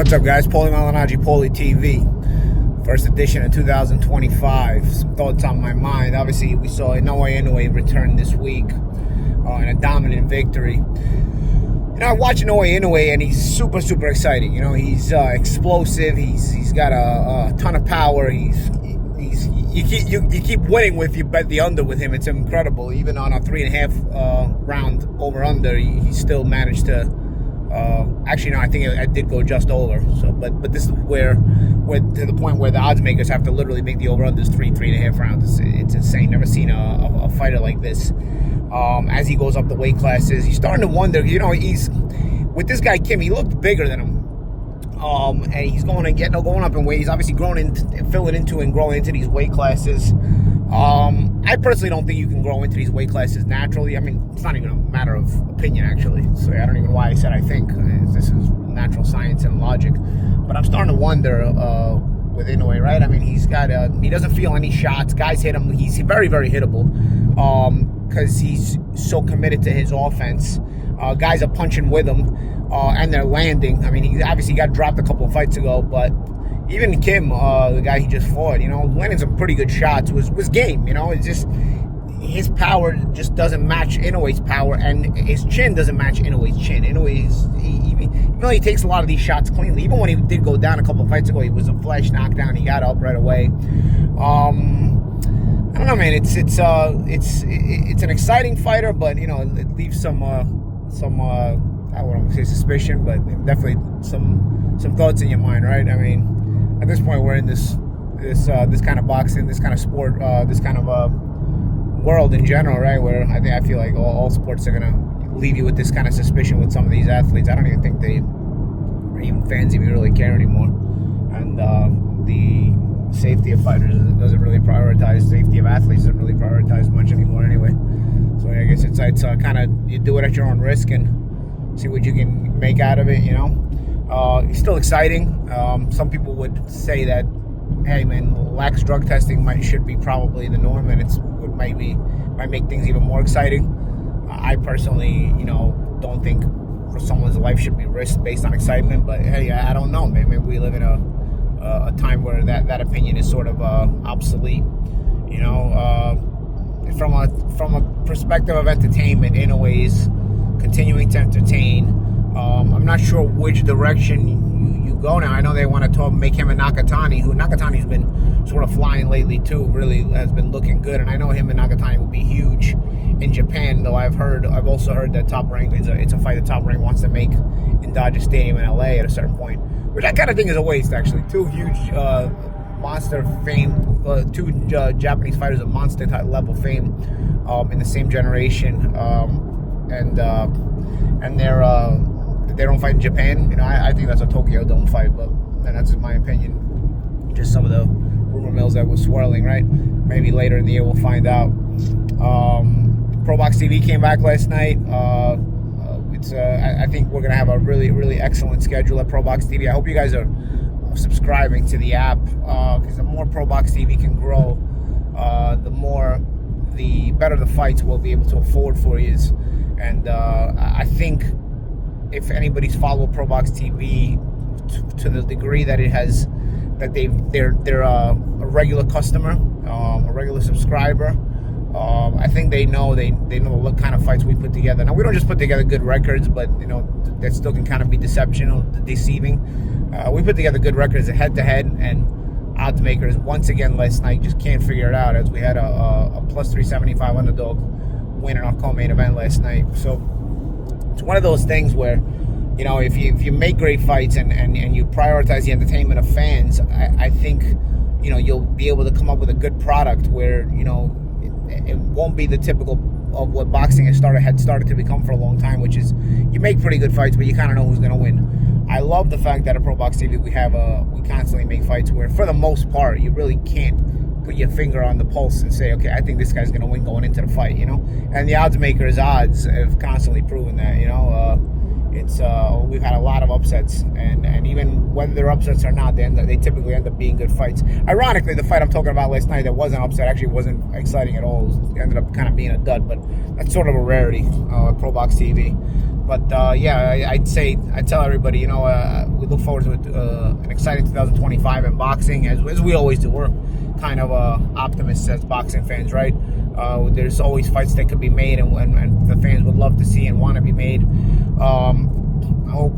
What's up, guys? Malignaggi, Paulie TV. First edition of 2025. Some thoughts on my mind. Obviously, we saw Inoue return this week in a dominant victory. You know, I watch Inoue, and he's super exciting. You know, he's explosive. He's got a ton of power. You keep winning with you bet the under with him. It's incredible. Even on a 3.5 round over under, he still managed to. Actually, no, I think I did go just over. So, but this is where to the point where the odds makers have to literally make the over unders 3.5 rounds. It's insane. Never seen a fighter like this. As he goes up the weight classes, you're starting to wonder. You know, he's with this guy Kim. He looked bigger than him. And he's going up in weight. He's obviously growing into these weight classes. I personally don't think you can grow into these weight classes naturally. I mean, it's not even a matter of opinion, actually. So I don't even know why I said I think. This is natural science and logic. But I'm starting to wonder with Inoue, right? I mean, he doesn't feel any shots. Guys hit him. He's very hittable because he's so committed to his offense. Guys are punching with him. And they're landing. I mean, he obviously got dropped a couple of fights ago, but even Kim, the guy he just fought, you know, landing some pretty good shots was game. You know, it's just his power just doesn't match Inoue's power, and his chin doesn't match Inoue's chin. Even though he takes a lot of these shots cleanly, even when he did go down a couple of fights ago, he was a flash knockdown. He got up right away. I don't know, man. It's an exciting fighter, but you know, it leaves some I wouldn't say suspicion, but definitely some thoughts in your mind, right? I mean, at this point, we're in this kind of boxing, this kind of sport, this kind of world in general, right? Where I feel like all sports are gonna leave you with this kind of suspicion with some of these athletes. I don't even think fans even really care anymore, and the safety of fighters doesn't really prioritize. Safety of athletes doesn't really prioritize much anymore, anyway. So I guess it's kind of you do it at your own risk and see what you can make out of it, you know. It's still exciting. Some people would say that, hey man, lax drug testing should be probably the norm, and might make things even more exciting. I personally, you know, don't think for someone's life should be risked based on excitement. But hey, I don't know, man. Maybe we live in a time where that opinion is sort of obsolete. You know, from a perspective of entertainment, in a ways. Continuing to entertain. I'm not sure which direction you go now. I know they want to make him and Nakatani's been sort of flying lately too. Really has been looking good, and I know him and Nakatani will be huge in Japan. Though I've also heard that Top Rank it's a fight that Top Rank wants to make in Dodger Stadium in LA at a certain point, which I kind of think is a waste. Actually, two huge monster fame, two Japanese fighters of monster level fame in the same generation. And they don't fight in Japan. You know, I think that's a Tokyo Dome fight, and that's in my opinion. Just some of the rumor mills that was swirling, right? Maybe later in the year we'll find out. ProBox TV came back last night. I think we're gonna have a really excellent schedule at ProBox TV. I hope you guys are subscribing to the app because the more ProBox TV can grow, the better the fights we'll be able to afford for you. And I think if anybody's followed ProBox TV to the degree that they're a regular customer, a regular subscriber, I think they know what kind of fights we put together. Now we don't just put together good records, but you know that still can kind of be deceiving. We put together good records head to head, and odds makers once again last night just can't figure it out, as we had a plus 375 underdog win in our co-main event last night. So it's one of those things where, you know, if you make great fights and you prioritize the entertainment of fans, I think, you know, you'll be able to come up with a good product where, you know, it won't be the typical of what boxing had started to become for a long time, which is you make pretty good fights, but you kind of know who's going to win. I love the fact that at ProBox TV we constantly make fights where, for the most part, you really can't put your finger on the pulse and say, okay, I think this guy's going to win going into the fight, you know? And the odds makers' odds have constantly proven that, you know? We've had a lot of upsets, and even whether they're upsets or not, they typically end up being good fights. Ironically, the fight I'm talking about last night that wasn't upset actually wasn't exciting at all. It ended up kind of being a dud, but that's sort of a rarity at ProBox TV. But yeah, I'd tell everybody, you know, we look forward to an exciting 2025 in boxing, as we always do. We're kind of optimists as boxing fans, right? There's always fights that could be made, and the fans would love to see and want to be made. I hope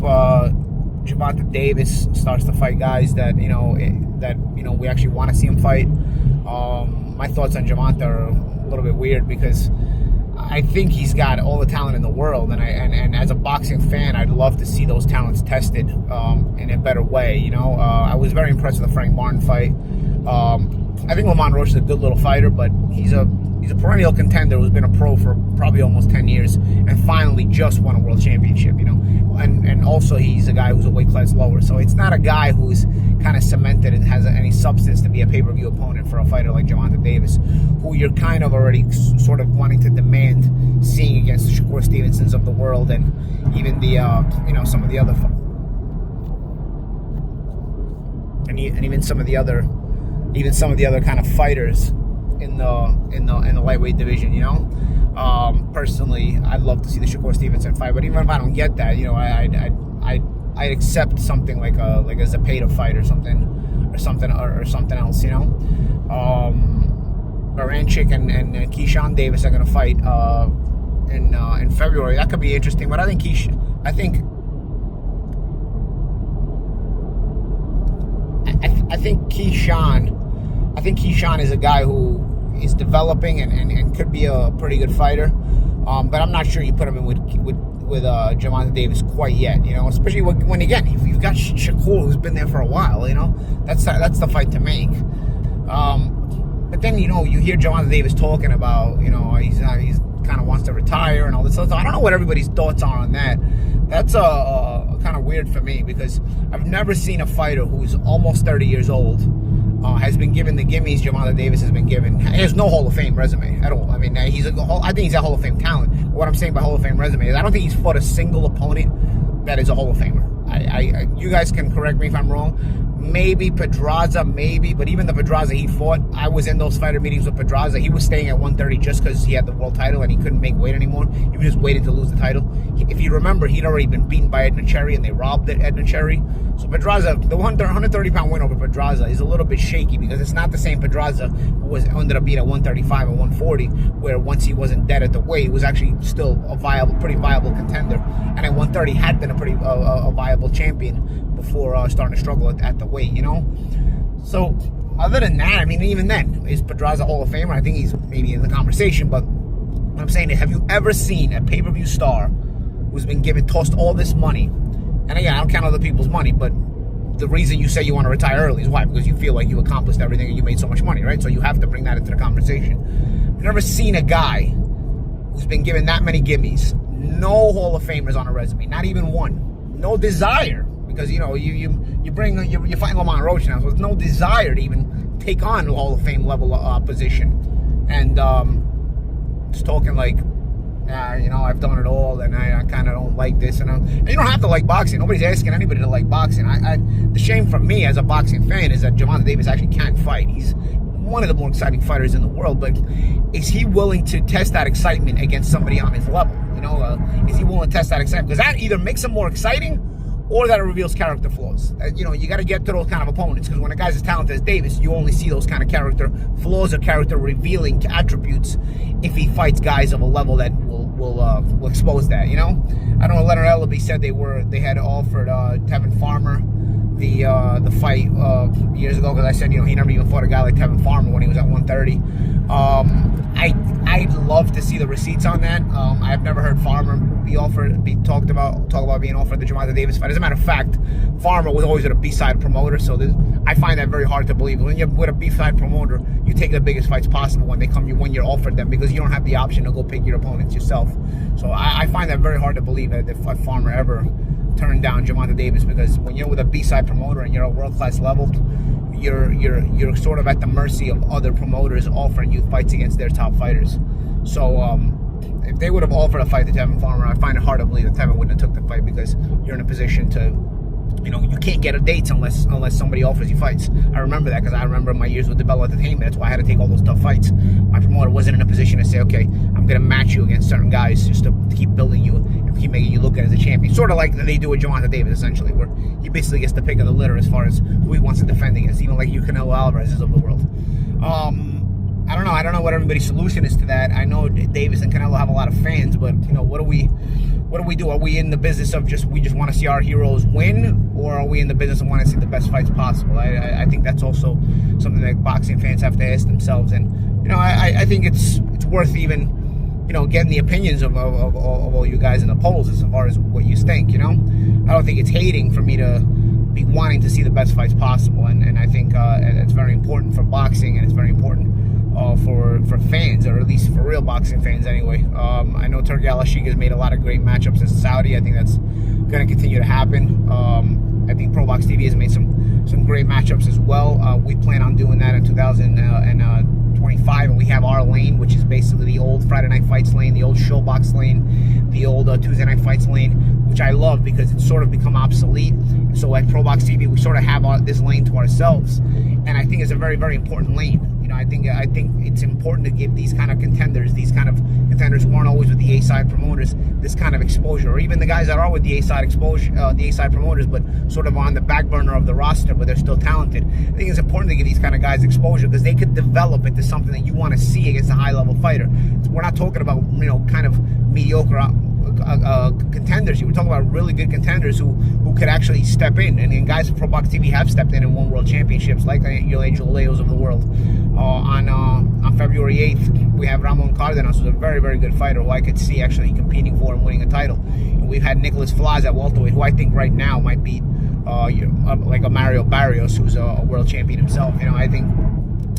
Gervonta Davis starts to fight guys that we actually want to see him fight. My thoughts on Gervonta are a little bit weird because I think he's got all the talent in the world, and as a boxing fan, I'd love to see those talents tested in a better way. You know, I was very impressed with the Frank Martin fight. I think Lamont Roche is a good little fighter, but he's a perennial contender who's been a pro for probably almost 10 years and finally just won a world championship, you know. And also he's a guy who's a weight class lower. So it's not a guy who's kind of cemented and has any substance to be a pay-per-view opponent for a fighter like Gervonta Davis, who you're kind of already sort of wanting to demand seeing against the Shakur Stevensons of the world, and even the some of the other even some of the other kind of fighters in the lightweight division, you know. Personally, I'd love to see the Shakur Stevenson fight, but even if I don't get that, you know, I'd accept something like a Zepeda fight or something else, you know. Baranchik and Keyshawn Davis are gonna fight in February. That could be interesting, but I think Keyshawn is a guy who is developing and could be a pretty good fighter, but I'm not sure you put him in with Gervonta Davis quite yet, you know, especially when again you've got Shakur who's been there for a while, you know. That's the fight to make. But then, you know, you hear Gervonta Davis talking about, you know, he's kind of wants to retire and all this stuff. So I don't know what everybody's thoughts are on that. That's kind of weird for me, because I've never seen a fighter who's almost 30 years old has been given the gimmies Gervonta Davis has been given. He has no Hall of Fame resume at all. I mean, I think he's a Hall of Fame talent. What I'm saying by Hall of Fame resume is I don't think he's fought a single opponent that is a Hall of Famer. You guys can correct me if I'm wrong. Maybe Pedraza, but even the Pedraza he fought, I was in those fighter meetings with Pedraza. He was staying at 130 just because he had the world title and he couldn't make weight anymore. He was just waiting to lose the title. If you remember, he'd already been beaten by Edna Cherry and they robbed Edna Cherry. So Pedraza, the 130-pound win over Pedraza is a little bit shaky because it's not the same Pedraza who ended up being at 135 and 140, where once he wasn't dead at the weight, he was actually still a pretty viable contender. And at 130 had been a pretty viable champion before starting to struggle at the weight, you know. So other than that, I mean, even then, is Pedraza Hall of Famer? I think he's maybe in the conversation, but what I'm saying is, have you ever seen a pay-per-view star who's been tossed all this money? And again, I don't count other people's money, but the reason you say you want to retire early is why? Because you feel like you accomplished everything and you made so much money, right? So you have to bring that into the conversation. I've never seen a guy who's been given that many gimmies, no Hall of Famers on a resume, not even one, no desire. Because, you know, you're fighting Lamont Roche now, so there's no desire to even take on a Hall of Fame level position. And just talking like, you know, I've done it all, and I kind of don't like this. And you don't have to like boxing. Nobody's asking anybody to like boxing. The shame for me as a boxing fan is that Gervonta Davis actually can't fight. He's one of the more exciting fighters in the world, but is he willing to test that excitement against somebody on his level? You know, is he willing to test that excitement? Because that either makes him more exciting, or that it reveals character flaws. You know, you got to get to those kind of opponents, because when a guy's as talented as Davis, you only see those kind of character flaws or character revealing attributes if he fights guys of a level that will expose that. You know, I know Leonard Ellaby said they had offered Tevin Farmer the fight years ago, because I said, you know, he never even fought a guy like Tevin Farmer when he was at 130. I'd love to see the receipts on that. I've never heard Farmer talk about being offered the Gervonta Davis fight. As a matter of fact, Farmer was always at a B-side promoter, so I find that very hard to believe. When you're with a B-side promoter, you take the biggest fights possible when you're offered them, because you don't have the option to go pick your opponents yourself. So I find that very hard to believe that if Farmer ever turned down Gervonta Davis, because when you're with a B-side promoter and you're at world-class level, you're sort of at the mercy of other promoters offering you fights against their top fighters. So if they would have offered a fight to Tevin Farmer, I find it hard to believe that Tevin wouldn't have took the fight, because you're in a position to, you know, you can't get a dates unless somebody offers you fights. I remember that, because I remember my years with Bell Entertainment. That's why I had to take all those tough fights. My promoter wasn't in a position to say, okay, I'm going to match you against certain guys just to keep building you and keep making you look sort of like they do with Gervonta Davis, essentially, where he basically gets the pick of the litter as far as who he wants to defend against, even like you Canelo Alvarez's of the world. I don't know what everybody's solution is to that. I know Davis and Canelo have a lot of fans, but you know, what do we do? Are we in the business of we just want to see our heroes win, or are we in the business of wanting to see the best fights possible? I think that's also something that boxing fans have to ask themselves. And you know, I think it's worth even, you know, getting the opinions of all you guys in the polls as far as what you think. You know, I don't think it's hating for me to be wanting to see the best fights possible, and I think it's very important for boxing, and it's very important for fans, or at least for real boxing fans anyway. I know Turki Al-Ashik has made a lot of great matchups in Saudi. I think that's going to continue to happen. I think ProBox TV has made some great matchups as well. We plan on doing that in 2025, and we have our lane, which is basically the old Friday Night Fights lane, the old Showbox lane, the old Tuesday Night Fights lane, which I love because it's sort of become obsolete. So at ProBox TV, we sort of have this lane to ourselves, and I think it's a very, very important lane. You know, I think it's important to give these kind of contenders who aren't always with the A-side promoters, this kind of exposure, or even the guys that are with the A-side promoters, but sort of on the back burner of the roster, but they're still talented. I think it's important to give these kind of guys exposure because they could develop into something that you want to see against a high-level fighter. We're not talking about, you know, kind of mediocre contenders. You were talking about really good contenders who could actually step in, and guys from ProBox TV have stepped in and won world championships, like your Angel Leos of the world. On February 8th, we have Ramon Cardenas, who's a very, very good fighter, who I could see actually competing for and winning a title. And we've had Nicholas Flaz at welterweight, who I think right now might beat like a Mario Barrios, who's a world champion himself. You know, I think,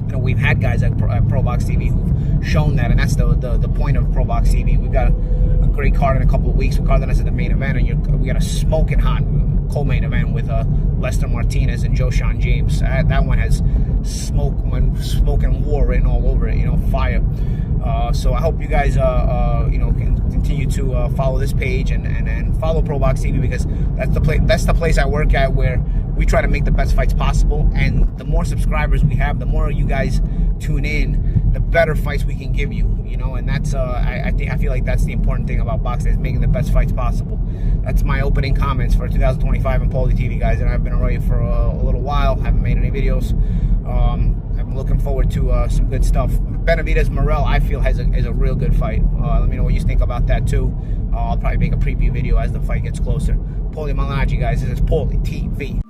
you know, we've had guys at ProBox TV who've shown that, and that's the point of ProBox TV. We've got a great card in a couple of weeks with Cardenas at the main event, and we got a smoking hot co-main event with Lester Martinez and Joe Sean James. That one has smoke and war written all over it. You know, fire. So I hope you guys you know, can continue to follow this page and follow ProBox TV, because that's the place I work at, where we try to make the best fights possible. And the more subscribers we have, the more you guys tune in, the better fights we can give you. You know, and that's I feel like that's the important thing about boxing, is making the best fights possible. That's my opening comments for 2025 in Paulie TV, guys. And I've been away for a little while, haven't made any videos. I'm looking forward to some good stuff. Benavidez Morel, I feel, is a real good fight. Let me know what you think about that too. I'll probably make a preview video as the fight gets closer. Paulie Malignaggi, guys. This is Paulie TV.